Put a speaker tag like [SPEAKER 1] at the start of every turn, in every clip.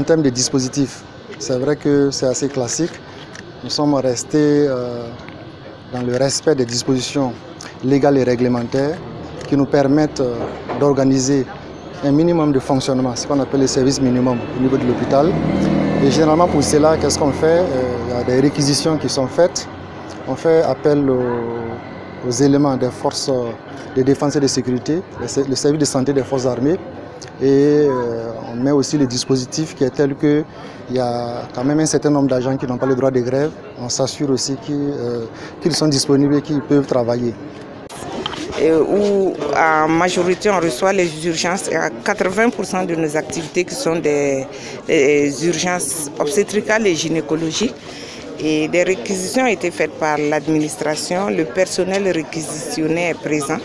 [SPEAKER 1] En termes de dispositifs, c'est vrai que c'est assez classique. Nous sommes restés dans le respect des dispositions légales et réglementaires qui nous permettent d'organiser un minimum de fonctionnement, ce qu'on appelle le service minimum au niveau de l'hôpital. Et généralement pour cela, qu'est-ce qu'on fait? Il y a des réquisitions qui sont faites. On fait appel aux éléments des forces de défense et de sécurité, le service de santé des forces armées. Et on met aussi le dispositif qui est tel qu'il y a quand même un certain nombre d'agents qui n'ont pas le droit de grève. On s'assure aussi qu'ils sont disponibles et qu'ils peuvent travailler.
[SPEAKER 2] Où en majorité on reçoit les urgences et à 80% de nos activités qui sont des urgences obstétricales et gynécologiques. Et des réquisitions ont été faites par l'administration, le personnel réquisitionné est présent.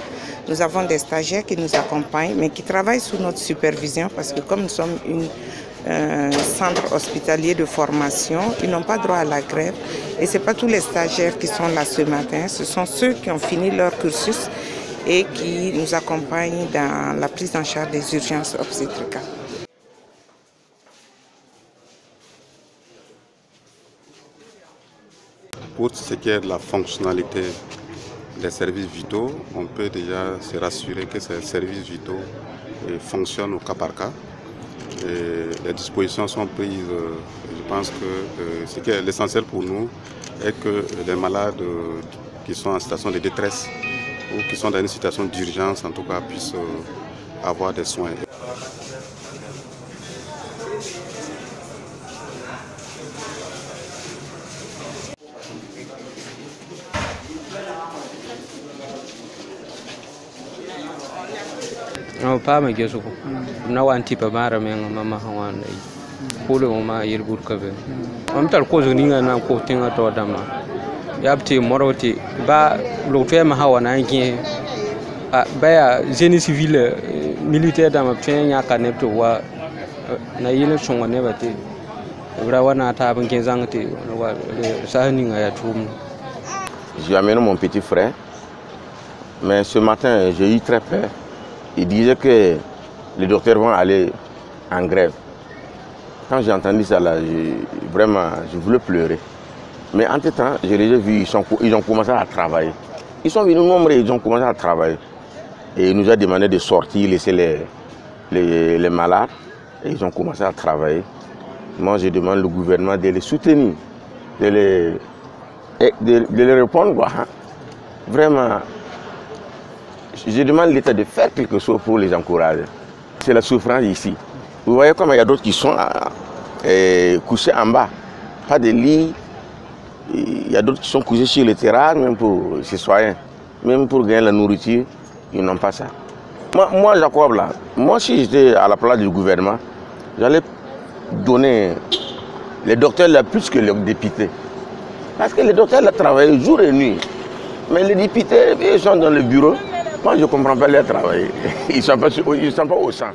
[SPEAKER 2] Nous avons des stagiaires qui nous accompagnent mais qui travaillent sous notre supervision parce que comme nous sommes un centre hospitalier de formation, ils n'ont pas droit à la grève. Et ce n'est pas tous les stagiaires qui sont là ce matin, ce sont ceux qui ont fini leur cursus et qui nous accompagnent dans la prise en charge des urgences obstétricales.
[SPEAKER 3] Pour ce qui est de la fonctionnalité des services vitaux, on peut déjà se rassurer que ces services vitaux fonctionnent au cas par cas. Et les dispositions sont prises. Je pense que ce qui est l'essentiel pour nous est que les malades qui sont en situation de détresse ou qui sont dans une situation d'urgence, en tout cas, puissent avoir des soins.
[SPEAKER 4] Pas ma gesu ko na wanti pa mara men mama hawan polo ma yir burkabe am tar ko zuni na ko tinga to dama yabti moroti ba lo fe ma hawana ngi baya génie civil militaire dama fen ya kanepto wa na yile songo ne bati wana ta ban ken zangate wa sahani ya tum.
[SPEAKER 5] J'ai amené mon petit frère mais ce matin j'ai eu très peur. Il disait que les docteurs vont aller en grève. Quand j'ai entendu ça, là, vraiment, je voulais pleurer. Mais entre-temps, je les ai vus, ils ont commencé à travailler. Ils sont venus nombreux, ils ont commencé à travailler. Et ils nous ont demandé de sortir, laisser les malades. Et ils ont commencé à travailler. Moi, je demande au gouvernement de les soutenir, de les répondre. Quoi. Vraiment. Je demande l'État de faire quelque chose pour les encourager. C'est la souffrance ici. Vous voyez comme il y a d'autres qui sont couchés en bas. Pas de lit. Il y a d'autres qui sont couchés sur le terrain, même pour se soigner. Même pour gagner la nourriture, ils n'ont pas ça. Moi, Jacob, là, moi si j'étais à la place du gouvernement, j'allais donner les docteurs là plus que les députés. Parce que les docteurs là travaillent jour et nuit. Mais les députés, ils sont dans le bureau. Moi, je ne comprends pas leur travail. Ils ne sont pas au centre.